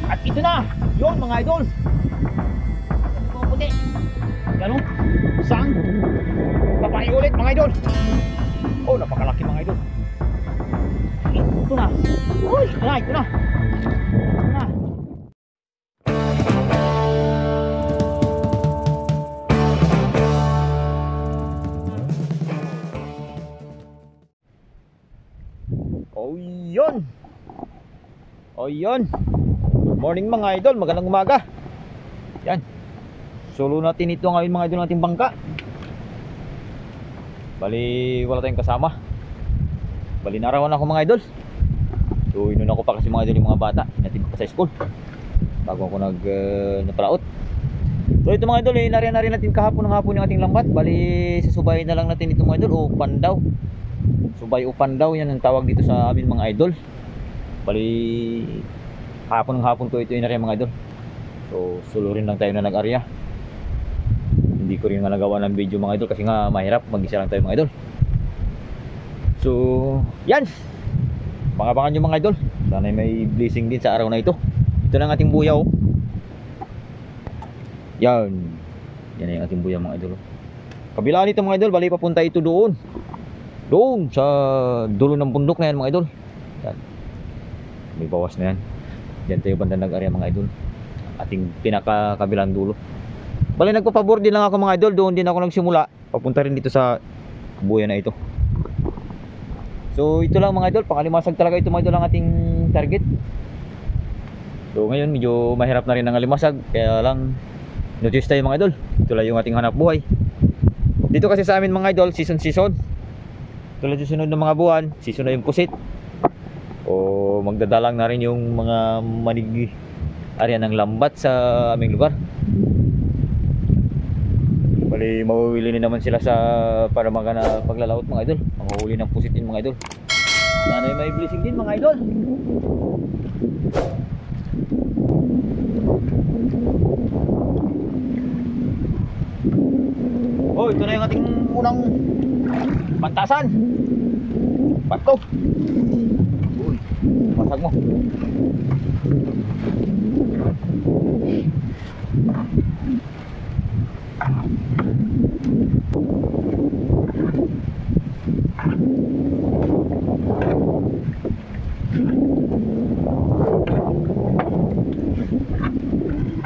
At ito na, yun mga idol. Ito puti. Yan o, sang babae ulit mga idol. Oh, napakalaki mga idol. Ito na. Uy, ito na, ito na. Ito na. Oh, yun. Oh, yun. Good morning mga idol, magandang umaga. Yan. Solo natin ito ngayon mga idol nating bangka. Bali, wala tayong kasama. Bali, narawan ako mga idol. So, inuna ko pa kasi mga idol yung mga bata. Natin pa sa school bago ako napalaot. So, ito mga idol, nariyan natin kahapon ng hapon yung ating lambat. Bali, sasubayin na lang natin ito mga idol. Upan daw. Subay upan daw, yan ang tawag dito sa amin mga idol. Bali, hapon ng hapon ko ito inariyan mga idol. So, solo rin lang tayo na nag-arya. Hindi ko rin nga nagawa ng video mga idol kasi nga mahirap, mag-isa lang tayo mga idol. So, yan. Bangabangan nyo mga idol. Sana may blessing din sa araw na ito. Ito na ang ating buyaw. Yan. Yan ang ating buyaw mga idol. Kabila nito mga idol, bali papunta ito doon. Doon sa dulo ng bundok na yan mga idol. Yan. May bawas na yan. Diyan tayo banda nag-area mga idol. Ating pinakakabilang dulo. Bali nagpapabor din lang ako mga idol. Doon din ako nagsimula. Papunta rin dito sa buya na ito. So ito lang mga idol. Pangalimasag talaga ito mga idol ang ating target. So ngayon medyo mahirap na rin ang alimasag. Kaya lang notice tayo mga idol. Ito lang yung ating hanap buhay. Dito kasi sa amin mga idol, season. Tulad yung sunod ng mga buwan, season na yung pusit. O magdadalang na rin yung mga manigi area ng lambat sa aming lugar. Bali mawawili naman sila sa para magana paglalaot mga idol. Manguhuli ng pusit din mga idol. Sana may blessing din mga idol. Oh, ito na yung ating unang pantasan. Pato. Uy, masag mo.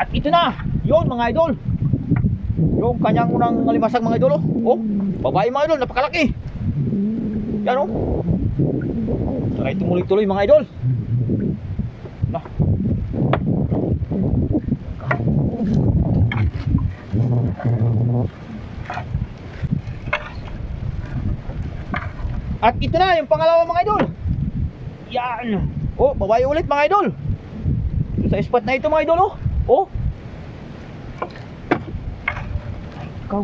At ito na, yun mga idol. Yung kanyang unang alimasag mga idol. Oh, babae mga idol, napakalaki. Yan o. Try tumuloy-tuloy mga idol. Nah. At ito na yung pangalawa mga idol. Yan. Oh, babae ulit mga idol. Sa spot na ito mga idol oh. Oh. Ikaw.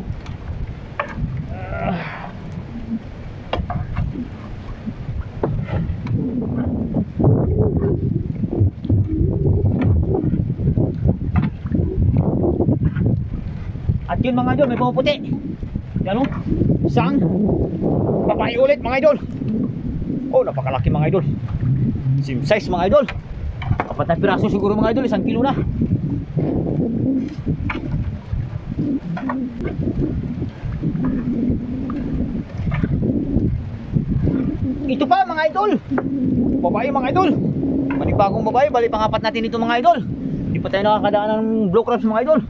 At yun mga idol, may pumuputi. Yan o, isang babae ulit mga idol. Oh, napakalaki mga idol. Same size mga idol. 4 na piraso siguro mga idol, 1 kilo na. Ito pa mga idol, babae mga idol. Panibagong babae, bali pangapat natin ito mga idol. Hindi pa tayo nakakadaan ng blue crabs mga idol.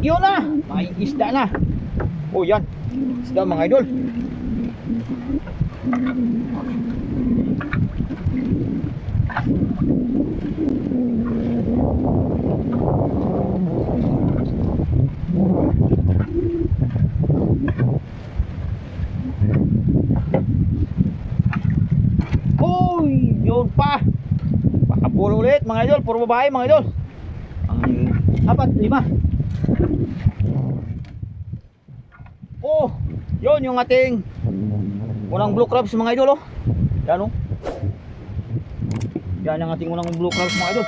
Yun na, may isda na. Oh yan, isda mga idol. Uy, yun pa. Pakapul ulit mga idol, puro babae mga idol. Ang 4, 5. Oh, yun yung ating unang blue crabs mga idol oh. Yan oh. Yan ang ating unang blue crabs mga idol.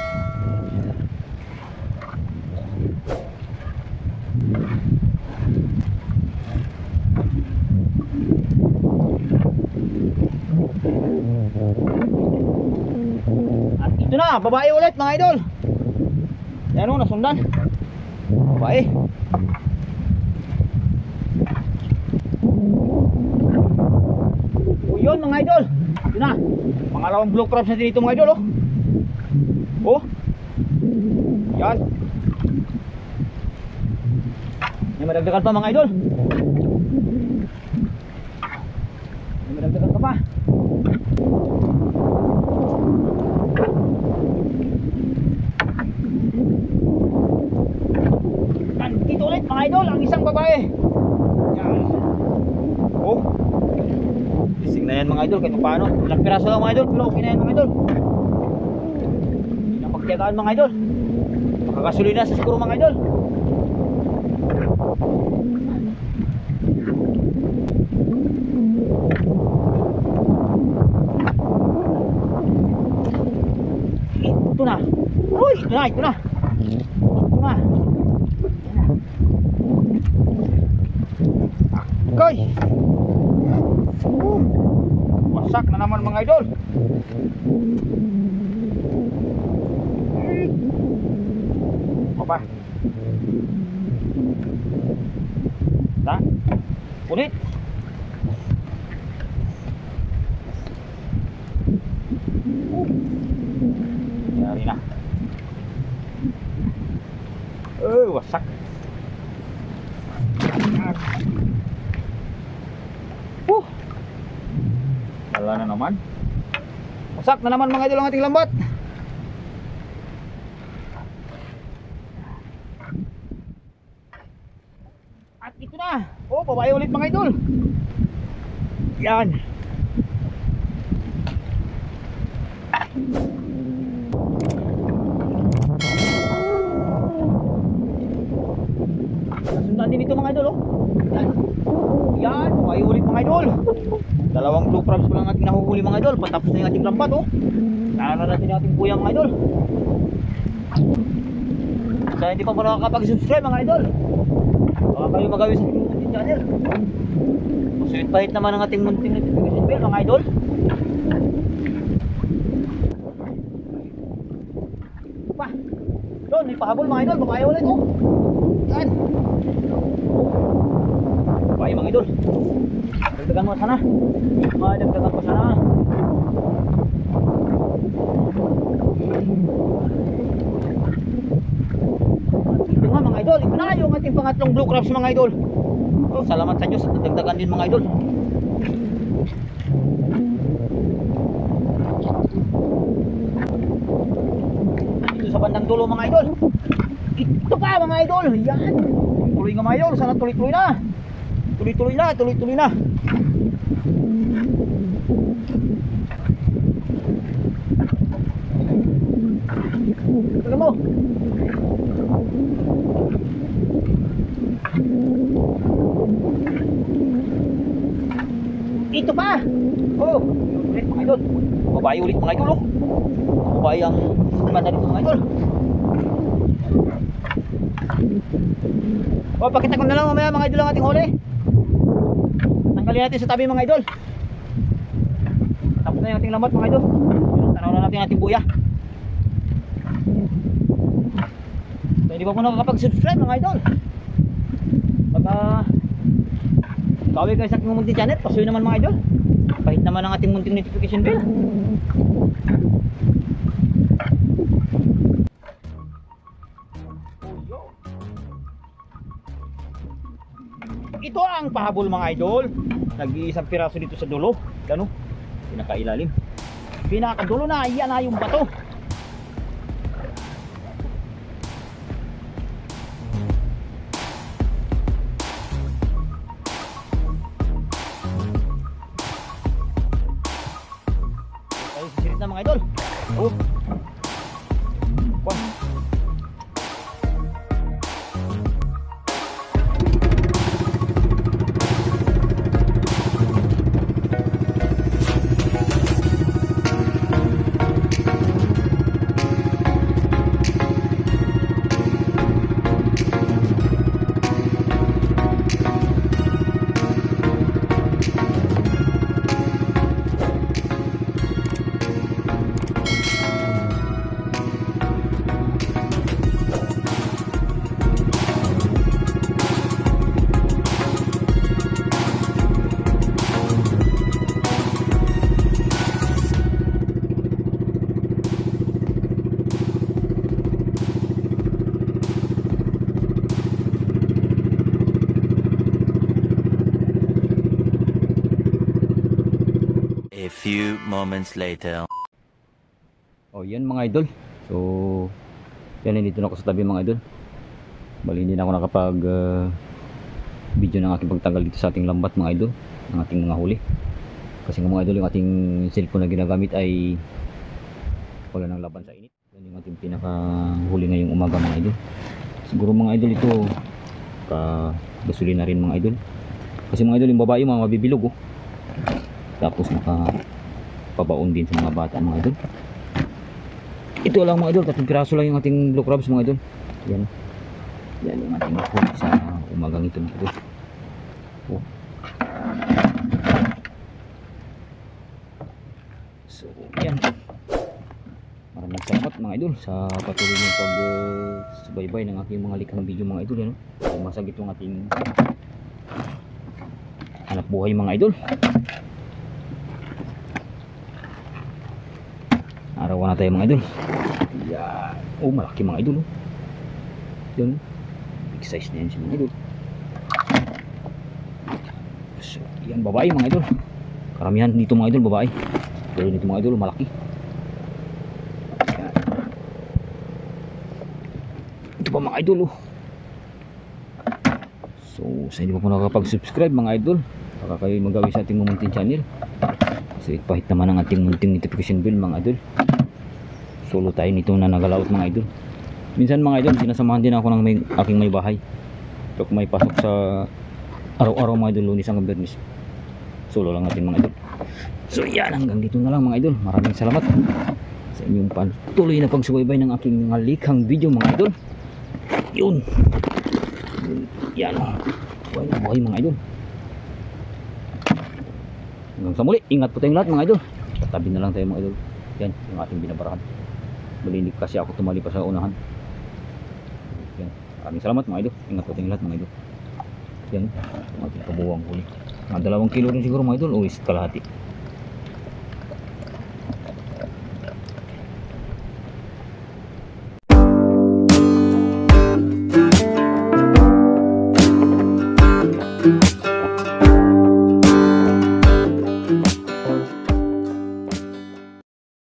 na, babae ulit mga idol. Yan o, nasundan. Babae. O yun mga idol. Yun na. Pangalawang blue crabs natin dito mga idol oh. Oh. Yan. May madagdagan pa mga idol. May madagdagan ka pa. Dito ulit mga idol, ang isang babae. Yan. Oh. Ising na yan mga idol, kahit paano. Ilang piraso lang mga idol, pero okay na yan mga idol. Hindi na pagtiyagaan mga idol. Makakasuloy na sa siguro mga idol. Ito na. Uy, ito na, ito na. Ito na. Okay. Wasak na naman mga idol. Apa? Dah. Ulit. Yari na. Wasak. Wala na naman. Wasak na naman mga idol ang ating lambat. At ito na. Oh, babae ulit mga idol. Yan. Nasundan din ito mga idol oh. Yan. Yan, babae ulit mga idol. Dalawang blue crabs pa lang ating nahuhuli mga idol. Patapos na yung ating lambat oh. Nana natin yung ating buyang mga idol. Sa hindi pa po nakakapag-subscribe mga idol, baka kayo magawin sa ating channel. Masulit pahit naman ang ating munting notification bell mga idol. Pa doon, may pahabol mga idol. Babae ulit oh. Yan. Babae mga idol. Dagdagan mo sana. Dagdagan pa sana. Ito nga mga idol. Ito na yung ating pangatlong blue crabs mga idol. Oh, salamat sa Diyos at dagdagan din mga idol. Dito sa bandang dulo mga idol. Ito pa mga idol. Yan. Tuloy nga mga idol. Sana tuloy-tuloy na. Tuloy-tuloy na. Tuloy-tuloy na. Tignan mo. Ito pa. Oh, ulit mga idol. Babae ulit mga idol oh. Babae ang mata dito mga idol. Oh, pakita ko na lang mamaya mga idol ang ating huli. Tanggalin natin sa tabi mga idol. Tapos na yung ating lambat mga idol. Tanaw na natin ating buya. So, hindi pa po nakakapag-subscribe mga idol. Pagka kawin kayo sa aking munting channel, pasuyo naman mga idol. Pahit naman ang ating munting notification bell. Ito ang pahabol mga idol. Nag-iisang piraso dito sa dulo. Gano? Pinakailalim. Pinakadulo na, yan na yung bato. Ay, sisirit na mga idol. Oh. Wah. few moments later. Oh, yan mga idol. So, yan, nandito na ako sa tabi mga idol. Bali, hindi na ako nakapag video ng aking pagtanggal dito sa ating lambat mga idol, ng ating mga huli. Kasi ng mga idol, yung ating cellphone na ginagamit ay wala nang laban sa init. Yan yung ating pinaka huli ngayong umaga mga idol. Siguro mga idol ito gasolina rin mga idol. Kasi mga idol, yung babae mga mabibilog oh. Tapos pabaon din sa mga bata mga idol. Ito lang mga idol, 3 piraso lang yung ating blue crabs mga idol. Yan. Yan yung ating huli sa umagang ito mga idol. Oh. So yan. Maraming salamat mga idol sa patuloy ng pag-subaybay ng aking mga likhang video mga idol. Yan, oh. Masagit yung ating hanap buhay mga idol. Arawan na tayo mga idol. Yan. Oh, malaki mga idol oh. Yan. Big size na yan si mga idol. So, yan babae mga idol. Karamihan dito mga idol babae. Pero dito mga idol malaki. Yan. Ito pa mga idol oh. So, sa hindi pa po nakakapag-subscribe mga idol, baka kayo magawi sa ating munting channel. Kasi pahit naman ang ating munting notification bell mga idol. Solo tayo nito na nagalaot mga idol. Minsan mga idol, sinasamahan din ako ng aking may bahay. Pero kung may pasok sa araw-araw mga idol, Lunes hanggang Biyernes, solo lang natin mga idol. So yan, hanggang dito na lang mga idol. Maraming salamat sa inyong patuloy na pagsubaybay ng aking mga likhang video mga idol. Yun. Yan o. Buhay na buhay mga idol. Hanggang sa muli, ingat po tayong lahat mga idol. Tatabi na lang tayo mga idol. Yan, yung ating binabarahan. Balinig kasi ako tumali pa sa unahan. Yan, maraming salamat mga idol. Ingat po tayong lahat mga idol. Yan, yung ating kabuwang huli. Mga 2 kilo rin siguro mga idol. O is kalahati.